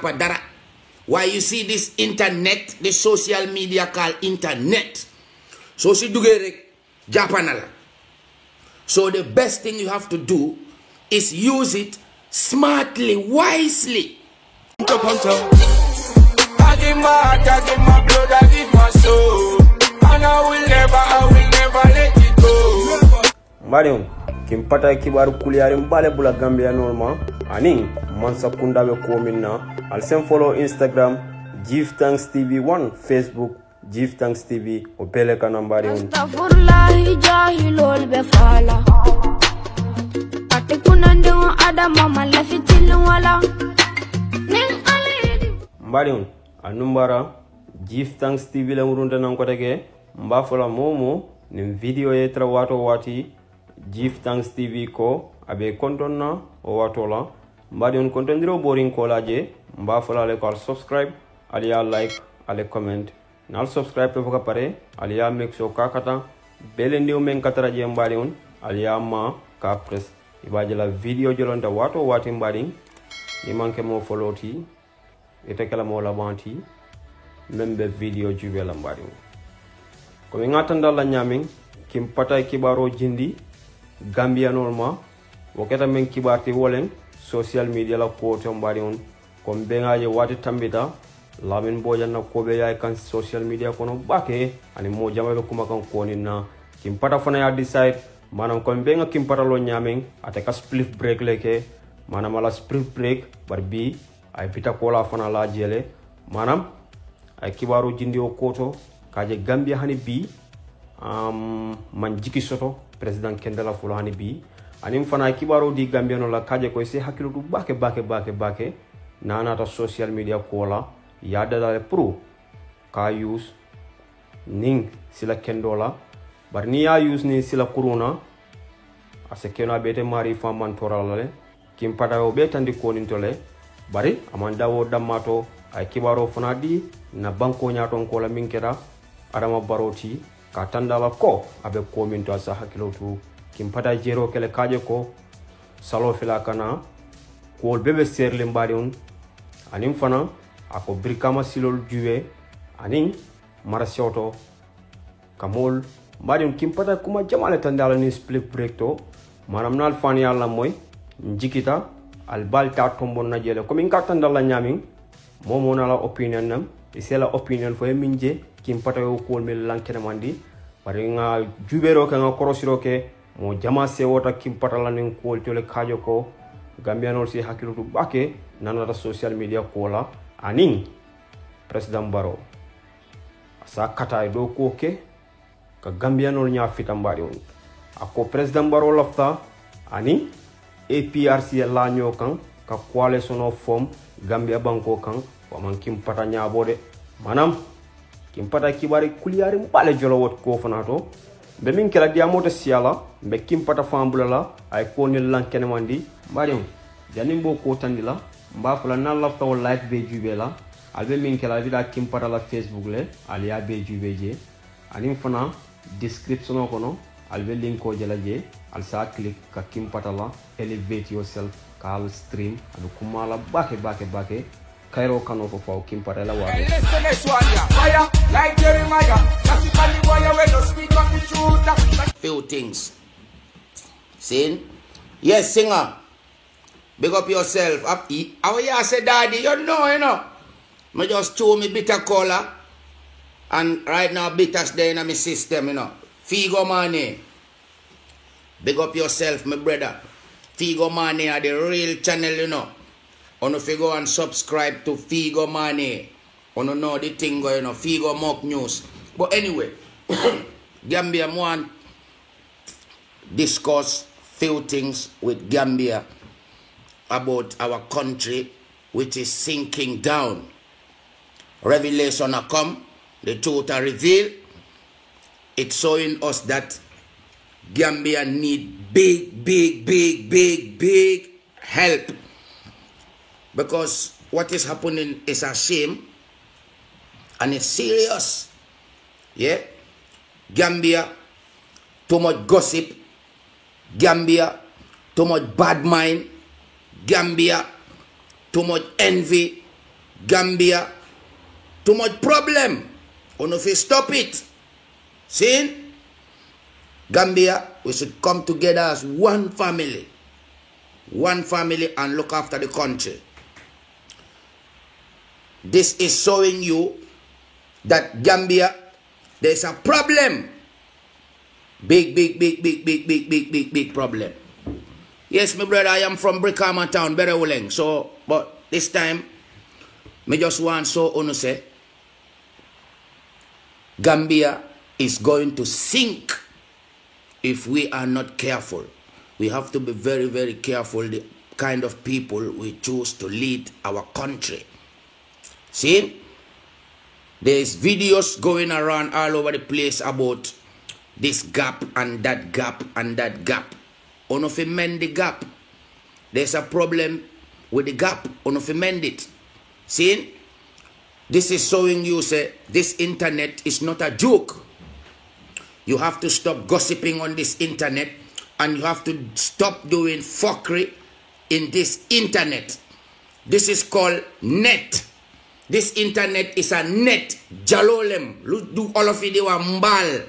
japa dara. Why you see this internet, this social media called internet. So si dugere japa nala. So the best thing you have to do is use it smartly, wisely. I give my heart, I give my blood, I give my soul. And I will never let it go. Marion, kimpata kibaru kuliari mbale bula Gambia norma. Aning, mansa kunda be komina. I'll send follow Instagram, Give Thanks TV1, Facebook, Give Thanks TV, opele kanambari on. Astaghfirullahi jahilul befala. Atikunandu adama malafitil wala. Ning alidi. Marion, anumbara, Give Thanks TV la murunta nankoteke. Mbafola momo, nim video yetra wato wati. Give Thanks TV ko, abe kontonna o watola. Marion kontondiro boring kolaje. Mbafola le kal subscribe, aliya like, ale comment. Nal subscribe to pare, aliya make sure kakata. Bele ndiu men kataraje Marion, aliya ma ka press. Ibaje la video jolonta wato wati mbading. Ni manke mo follow ti. Itekala mo labanti. Membe video juwe la Marion. Komi ngatanda la nyaming kim patay kibaro jindi Gambia norma woketa men kibarti wolen social media la ko to Marion kom bengaje wati tambita lamin bojanna ko be yay kan social media kono bake ani mo jamalo kuma kan ko ni na kim pata fana ya decide manam kom benga kim pata lo nyaming ate ka split break leke manam ala split break barbi ay pita ko la fana la jele manam ay kibaro jindi o koto kaje Gambia hani bi man jiki soto president Kendala Fulo hani bi anim fana kibaro di Gambia no la kaje ko se hakilu du bake nana ta social media kola ya dala pro ka use ning sila kendola bar ni ya use ni sila kuruna ase kena bete mari faman torale kim pada o betandi ko nintole bari amanda wo damato ay kibaro fana di na banko nyaton ko la minkera adama baroti ka tandala ko abe ko min to sa hakilotu kim pada jero kele kaje ko salo fila kana ko bebe serle mbari on anim fana ako brikama silol juwe anin marasioto kamol mbari on kim pada kuma jamale tandala ni split break to manam nal fani yalla moy njikita al balta tombon na jele ko min ka tandala nyamin momo na la opinion nam isela opinion fo minje kim patayo ko mel lankene mandi bari nga jubero ka nga korosiro ke mo jama se wota kim patala nen ko tole kajo ko Gambiano si hakilu du bake nanata social media ko la aning president Barrow asa kata do ko ke ka Gambiano nya fitambari on ako president Barrow lafta ani APRC la nyo kan ka coalition of form Gambia banko kan wa man kim patanya bode manam kim pata kibari kuliari mbale jolo wot ko fanato be min kala diamoto siala be kim pata fambula ay ko ni lankene mandi mbari janim bo ko tandila mba fula na lafta o live be jubela albe min kala vida kim pata la Facebook le aliya be jubeje anim fana description ko no albe link ko jela je al sa click ka kim pata la elevate yourself ka al stream adu kumala bake Cairo kano for for Kim Patella wa. Listen this one, yeah. Fire like Jeremiah. That's the funny boy when you speak of the truth. Few things. Sin? Yes, singer. Big up yourself. How you say, daddy? You know. Me just chew me bitter cola. And right now, bitters there in my system, Figo Money. Big up yourself, my brother. Figo Money are the real channel, Ono go and subscribe to Figo Money. Ono know the thing going on. Figo Mock News. But anyway, Gambia want discuss few things with Gambia about our country, which is sinking down. Revelation are come. The truth are revealed. It's showing us that Gambia need big help. Because what is happening is a shame and it's serious. Yeah? Gambia, too much gossip. Gambia, too much bad mind. Gambia, too much envy. Gambia, too much problem. Ono fi stop it. See? Gambia, we should come together as one family. One family and look after the country. This is showing you that Gambia, there's a problem. Big problem. Yes, my brother, I am from Brikama town, Berewuleng. So, but this time, me just want so ono say, Gambia is going to sink if we are not careful. We have to be very, very careful the kind of people we choose to lead our country. See? There's videos going around all over the place about this gap and that gap and that gap. Ono fi mend the gap. There's a problem with the gap. Ono fi mend it. See? This is showing you, say, this internet is not a joke. You have to stop gossiping on this internet, and you have to stop doing fuckery in this internet. This is called net. This internet is a net. Jalolem. Do all of it, they were mbal.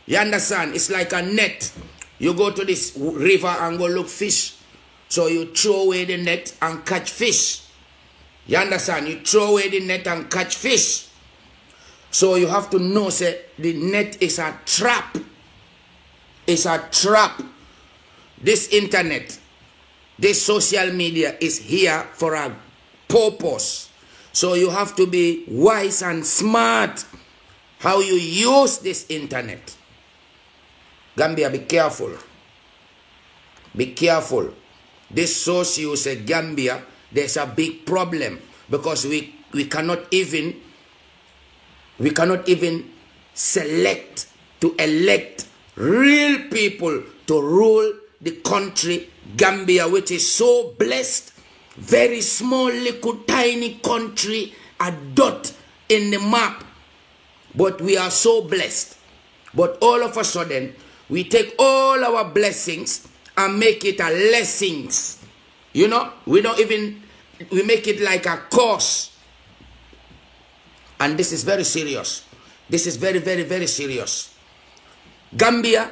You understand? It's like a net. You go to this river and go look fish. So you throw away the net and catch fish. You understand? You throw away the net and catch fish. So you have to know, say, the net is a trap. It's a trap. This internet, this social media is here for a purpose. So you have to be wise and smart how you use this internet. Gambia, be careful. Be careful. This shows you, say, Gambia, there's a big problem because we cannot even select to elect real people to rule the country Gambia, which is so blessed, very small little tiny country, a dot in the map, but we are so blessed. But all of a sudden we take all our blessings and make it a lessons. You know, we make it like a course. And this is very serious. This is very, very, very serious. Gambia,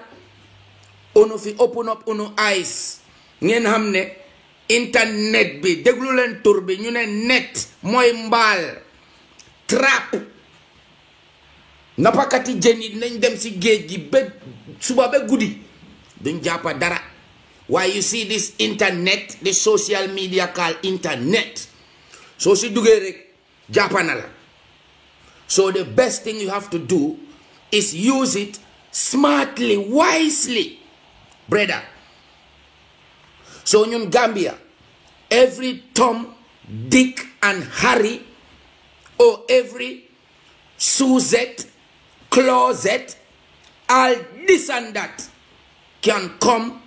uno fi open up uno eyes. Ngeen hamne internet bi deglu len tur bi ñu ne net moy mbal trap. Napakati jeni nañ dem ci geej gi be suba be gudi duñ jappa dara. Why you see this internet, this social media called internet. So si duggé rek jappa na la. So the best thing you have to do is use it smartly, wisely, brother. So in Gambia, every Tom, Dick and Harry, or every Suzette, closet, all this and that can come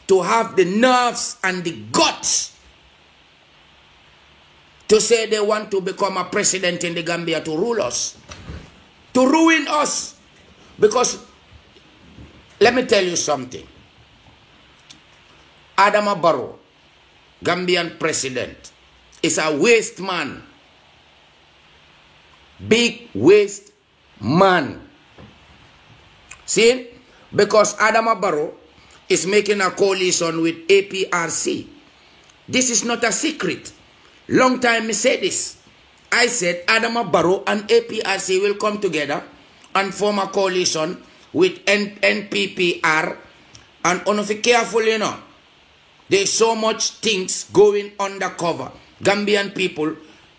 to have the nerves and the guts to say they want to become a president in the Gambia to rule us, to ruin us. Because, let me tell you something. Adama Barrow, Gambian president, is a waste man. Big waste man. See? Because Adama Barrow is making a coalition with APRC. This is not a secret. Long time I said this. I said Adama Barrow and APRC will come together and form a coalition with NPPR. And if you're careful, you know, there's so much things going undercover. Gambian people,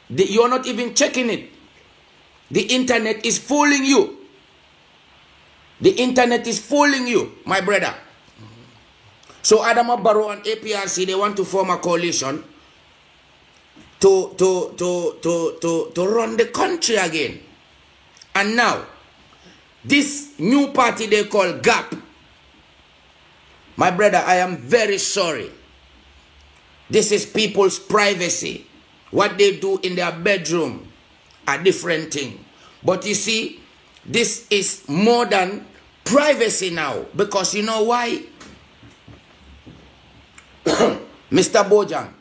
you're not even checking it. The internet is fooling you. The internet is fooling you, my brother. So Adama Barrow and APRC, they want to form a coalition to run the country again. And now, this new party they call GAP. My brother, I am very sorry. This is people's privacy. What they do in their bedroom, a different thing. But you see, this is more than privacy now. Because you know why? Mr. Bojang,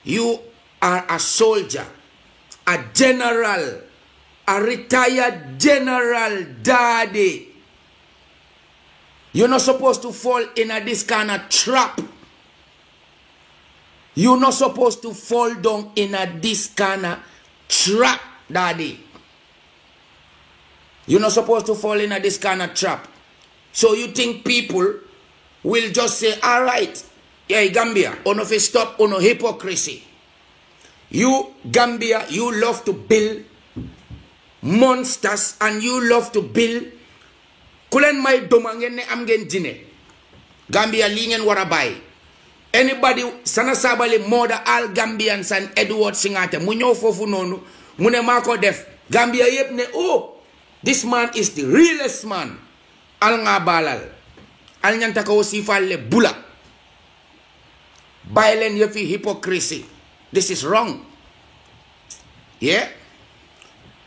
you are a soldier. a general, a retired general daddy. You're not supposed to fall in this kind of trap. You're not supposed to fall down in this kind of trap, daddy. You're not supposed to fall in this kind of trap. So you think people will just say, all right, yeah, Gambia, on of stop on hypocrisy. You, Gambia, you love to build monsters and you love to build kulen may domangen ne amgen jine. Gambia lingen warabay. Anybody sana sabali moda all Gambians and Edward Singate mu ñew fofu nonu mu ne mako def Gambia yep ne oh this man is the realest man al nga balal al ñanta ko sifal le bula baylen yefi hypocrisy. This is wrong. Yeah,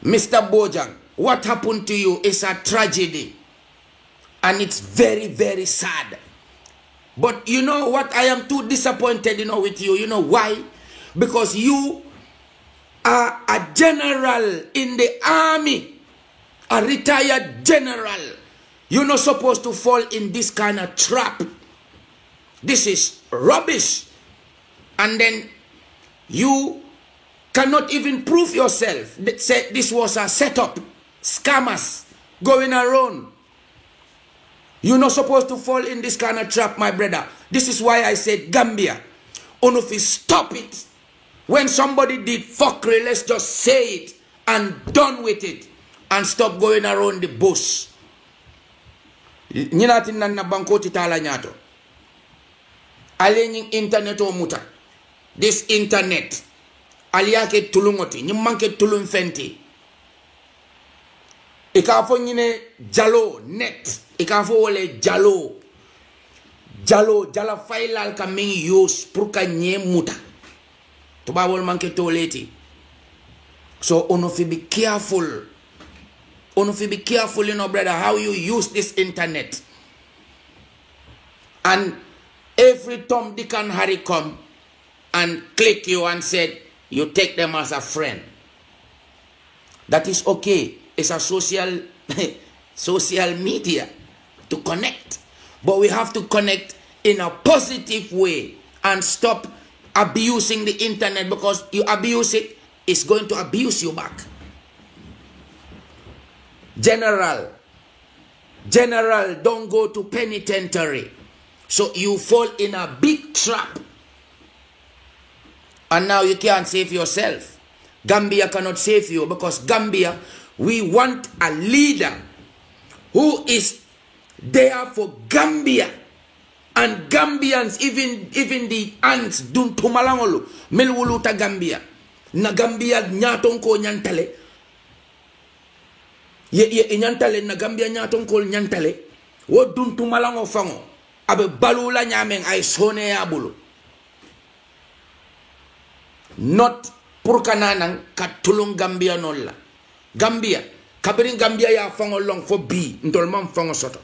Mr. Bojang, what happened to you is a tragedy and it's very, very sad. But you know what? I am too disappointed, with you. You know why? Because you are a general in the army, a retired general. You're not supposed to fall in this kind of trap. This is rubbish. And then you cannot even prove yourself. Say this was a setup. Scammers going around. You're not supposed to fall in this kind of trap, my brother. This is why I said, Gambia, Onufi, stop it. When somebody did fuckery, let's just say it and done with it. And stop going around the bush. Nyinatin nan na banko titala nyato. Alenying internet o muta. This internet. Aliake tulungoti. Nyimanke tulung fenti. Ikafo nyine jalo net. Ikafo wole jalo. Jala failal ka mingi use purka nye muta. Tuba wol manke toleti. So onofi be careful. Onofi be careful, brother, how you use this internet. And every Tom, Dick and Harry come and click you and said, you take them as a friend. That is okay. It's a social media to connect. But we have to connect in a positive way and stop abusing the internet, because you abuse it, it's going to abuse you back. General, don't go to penitentiary. So you fall in a big trap. And now you can't save yourself. Gambia cannot save you, because Gambia, we want a leader who is there for Gambia. And Gambians, even the ants, dun tumalangolo, melwuluta Gambia. Na Gambia nyatonko nyantale. Ye nyantale na Gambia nyatonko nyantale. Wo dun tumalango fango. Abe balula nyameng ay sone ya bulu. Not purkananang katulung Gambia nolla. Gambia, kabirin Gambia ya fango long for bi, ndolman fango soto.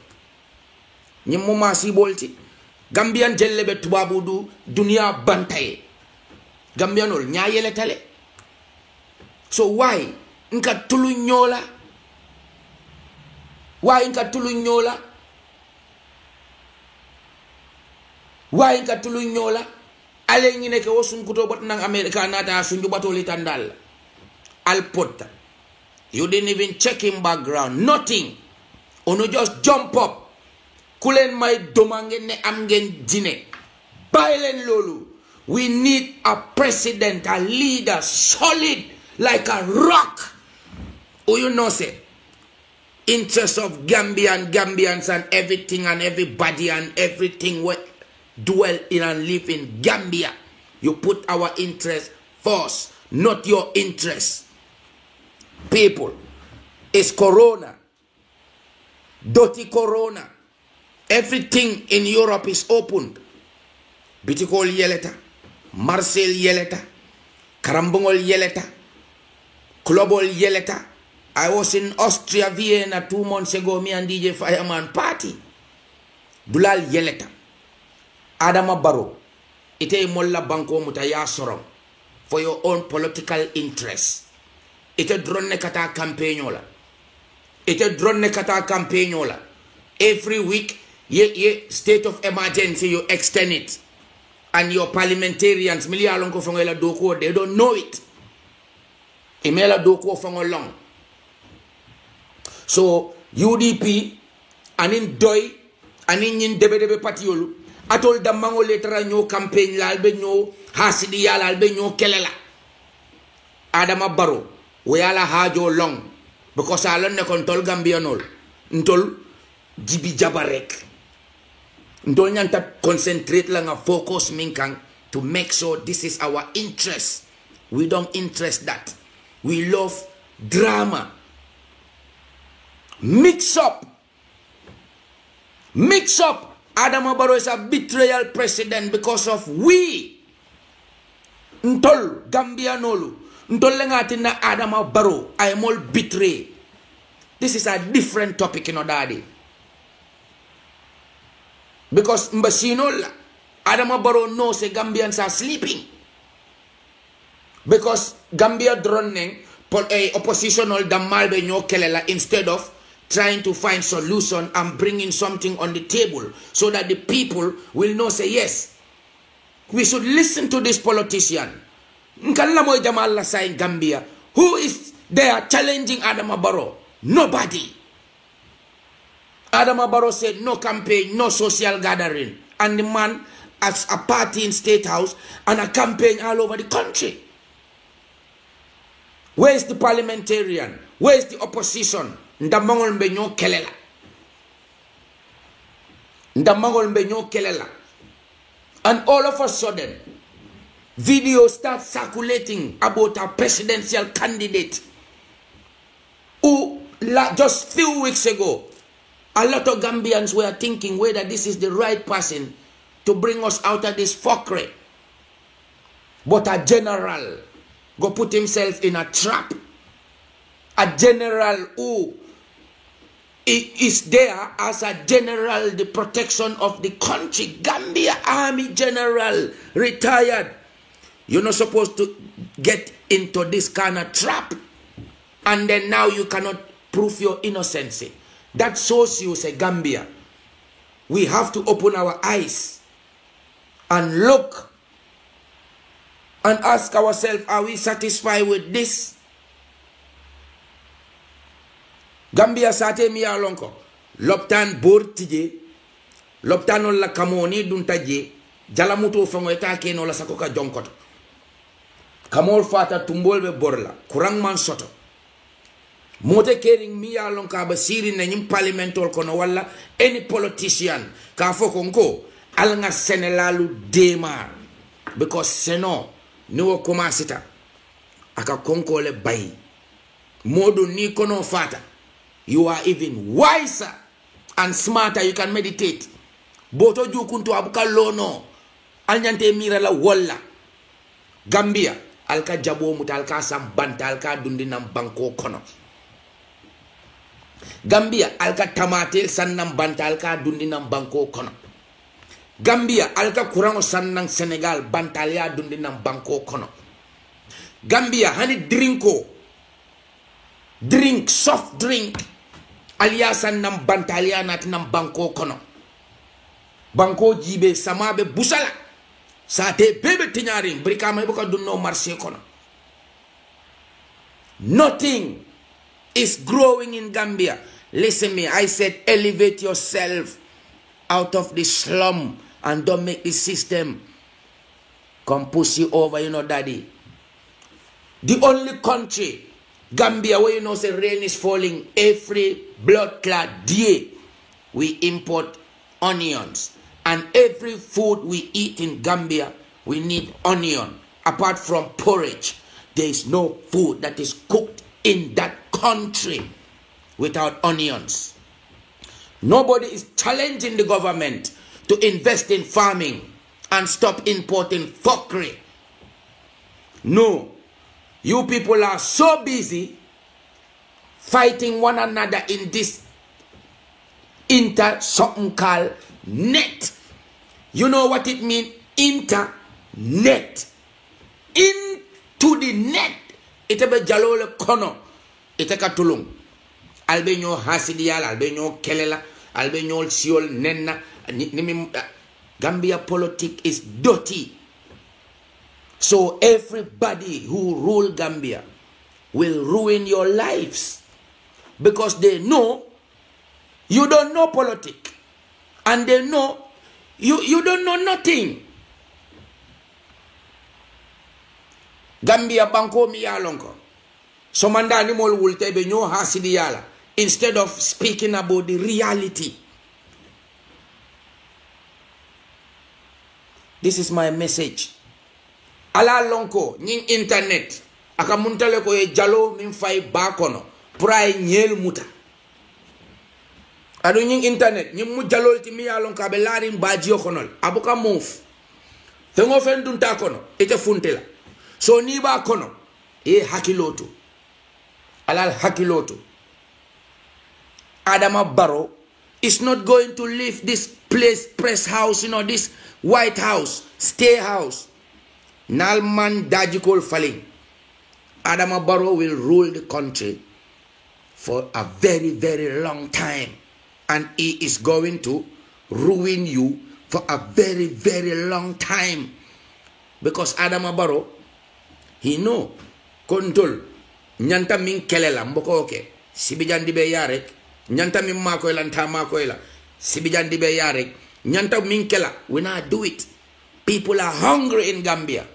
Nyimu masi bolti. Gambian jellebe tubabudu dunia bantaye. Gambian ol nyayele tale. So why nka tulu nyola? Why nka tulu nyola? Why nka tulu nyola? Ale ngine ke wosun kuto bot nang America nata sunju batoli tandal. Al pota. You didn't even check him background. Nothing. Ono just jump up. Kulen may domangen ne amgen jine. Bailen lolu. We need a president, a leader, solid like a rock. Who you know say? Interest of Gambians and everything and everybody and everything what dwell in and live in Gambia. You put our interest first, not your interest. People, it's Corona. Dirty Corona. Everything in Europe is opened. Bitikol yeleta, Marseille yeleta, Karambongol yeleta, Klobol yeleta. I was in Austria, Vienna 2 months ago, me and DJ Fireman party. Dulal yeleta. Adama Barrow. Ite molla banko mutaya sorong. For your own political interests. ite drone kata campaignola. Ite drone kata campaignola. Every week, ye state of emergency, you extend it. And your parliamentarians, milialonko fangela doko, they don't know it. Imela doko fangolong. So, UDP, anin doi, anin yin debe patiolu, atol damango letra nyo campaign la albe nyo hasidi yala albe nyo kelela. Adama Barrow, we ala hajo long. Because alon ne kontol Gambianol. Ntol jibi jabarek. Ntol nyanta concentrate lang a focus minkang to make sure this is our interest. We don't interest that. We love drama. Mix up. Adama Barrow is a betrayal president because of we. Ntol Gambianolu. Ntol lengati na Adama Barrow. I am all betray. This is a different topic, daddy. Because Mbasino, Adama Barrow knows the Gambians are sleeping. Because Gambia droning oppositional damalbe nyo kelela instead of trying to find solution and bringing something on the table so that the people will know, say, yes, we should listen to this politician. Nkalamoy Jamal Lasai in Gambia. Who is there challenging Adama Barrow? Nobody. Adama Barrow said no campaign, no social gathering. And the man has a party in State House and a campaign all over the country. Where is the parliamentarian? Where is the opposition? Ndamangol mbenyo kelela. Ndamangol mbenyo kelela. And all of a sudden, videos start circulating about a presidential candidate who just few weeks ago, a lot of Gambians were thinking whether this is the right person to bring us out of this fuckery. But a general go put himself in a trap. A general who is there as a general, the protection of the country. Gambia Army General, retired. You're not supposed to get into this kind of trap. And then now you cannot prove your innocency. That shows you, say, Gambia, we have to open our eyes and look and ask ourselves, are we satisfied with this? Gambia sate mi alonko. Loptan bor tije. Loptan la kamoni duntaje. Jalamuto fango etake no la sakoka jonkoto. Kamol fata tumbolbe borla. Kurang man soto. Mote kering mi alonka ba siri na nyim parliamentol kono wala any politician ka foko nko alnga senelalu demar because seno niwo komasita aka konko le bay modu ni kono fata you are even wiser and smarter. You can meditate. Boto jukuntu abuka lono alnyante mira la walla Gambia alka jabo muta alka sambanta alka dundi nam banko kono. Gambia alka tamatel sannam banta alka dundi nam banko kono. Gambia alka kurango sannang Senegal bantalia dundi nam banko kono. Gambia hani drink soft drink alia sannam bantalia nat nam banko kono. Banko jibe samabe busala sate bebe tinyari brika meboka dunno marché kono. Nothing is growing in Gambia. Listen me, I said elevate yourself out of the slum and don't make the system come push you over, daddy. The only country, Gambia, where say rain is falling every blood clot day, we import onions. And every food we eat in Gambia, we need onion. Apart from porridge, there is no food that is cooked in that country without onions. Nobody is challenging the government to invest in farming and stop importing fuckery. No. You people are so busy fighting one another in this something called net. You know what it means? Internet. Into the net. ite be jalole kono ite ka tulung albe ñoo hasidiyal albe ñoo kelela albe ñoo siol nenna Gambia politics is dirty. So everybody who rule Gambia will ruin your lives because they know you don't know politics and they know you don't know nothing. Gambia banko mi yalonko. So mandani mol wulte be ñoo hasidiyala instead of speaking about the reality. This is my message. Ala lonko nying internet aka muntale ko e jalo min fay bakono pray nyel muta. Adu nying internet nyim mu jalol ti mi yalon ka be larin baji okonol abuka move. Tengo fen dunta kono ite funtela. So ni ba kono e hakiloto. Alal hakiloto. Adama Barrow is not going to leave this place, press house, this White House, State House. Nalman Dajikol Faling. Adama Barrow will rule the country for a very, very long time. And he is going to ruin you for a very, very long time. Because Adama Barrow, he know, control, nyanta min kelela mboko oke, sibijan dibe yarek, nyanta min makoela nta makoela, sibijan dibe yarek, nyanta min kela, we not do it. People are hungry in Gambia.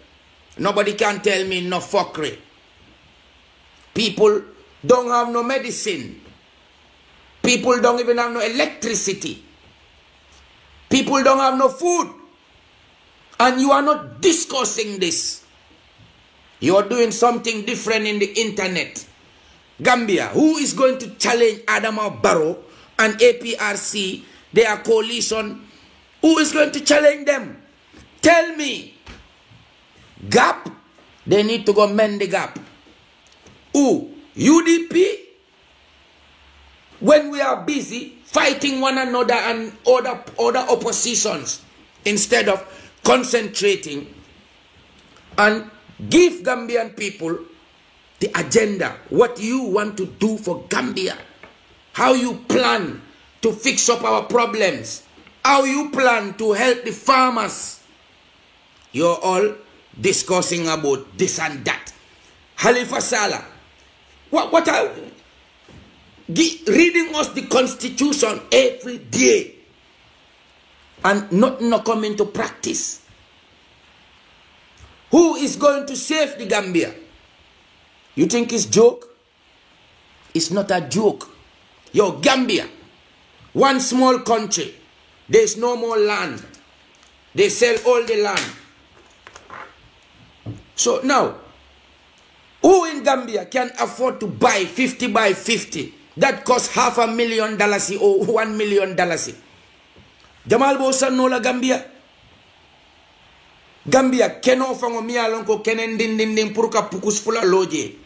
Nobody can tell me no fuckery. People don't have no medicine. People don't even have no electricity. People don't have no food. And you are not discussing this. You are doing something different in the internet. Gambia, who is going to challenge Adama Barrow and APRC, their coalition? Who is going to challenge them? Tell me. Gap, they need to go mend the gap. Who? UDP? When we are busy fighting one another and other oppositions, instead of concentrating and give Gambian people the agenda, what you want to do for Gambia, how you plan to fix up our problems, how you plan to help the farmers. You're all discussing about this and that. Halifa Sallah, what are reading us the constitution every day and not coming to practice? Who is going to save the Gambia? You think it's joke? It's not a joke. Yo, Gambia, one small country, there's no more land. They sell all the land. So now, who in Gambia can afford to buy 50 by 50? That costs $500,000 or $1 million. Jamal Bosan no la Gambia. Gambia keno fango mialonko kenen din puruka pukus fula loje.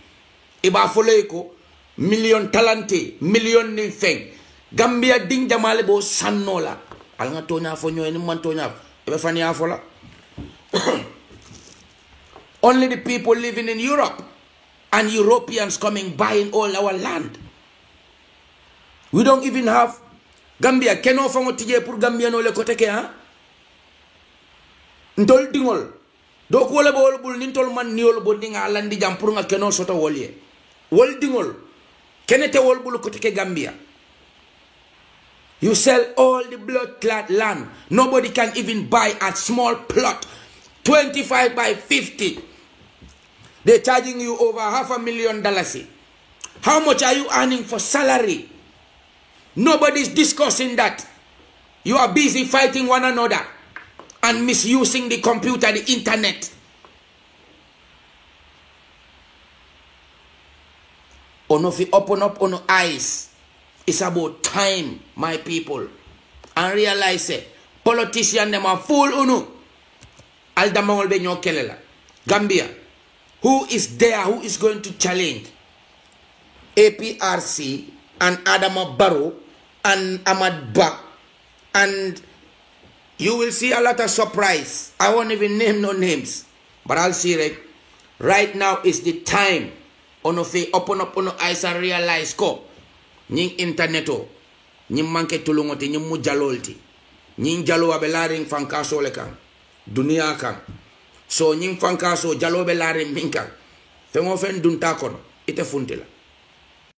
Iba foleko million talente, million nin feng. Gambia ding Jamal Bosan no la. Alanga tonya fo nyo eni man tonya. Ebe fani afola. Only the people living in Europe and Europeans coming buying all our land. We don't even have Gambia. Keno fango tije pour Gambia no le koteke ha? Ntol dingol. Do ko wala bol bul nintol man niol bo dinga landi jam pour nga keno soto wolye. Wol dingol. Kenete wol bul koteke Gambia. You sell all the blood clot land. Nobody can even buy a small plot. 25 by 50. They're charging you over $500,000. How much are you earning for salary? Nobody's discussing that. You are busy fighting one another and misusing the computer, the internet. Onofi open up on eyes. It's about time, my people. And realize it. Politicians them are fool unu. Aldamangol be nyo kelela. Gambia. Who is there? Who is going to challenge APRC and Adama Barrow and Ahmad Bah? And you will see a lot of surprise. I won't even name no names. But I'll see it. Right now is the time ono fe open up ono eyes and realize ko ñing interneto ñing manke tulungoti ñing mu jalolti ñing jalo abe laring fankaso le kan dunia kan so ñing fankaso jalo be laring min kan fe mo fen dunta kono ite funtila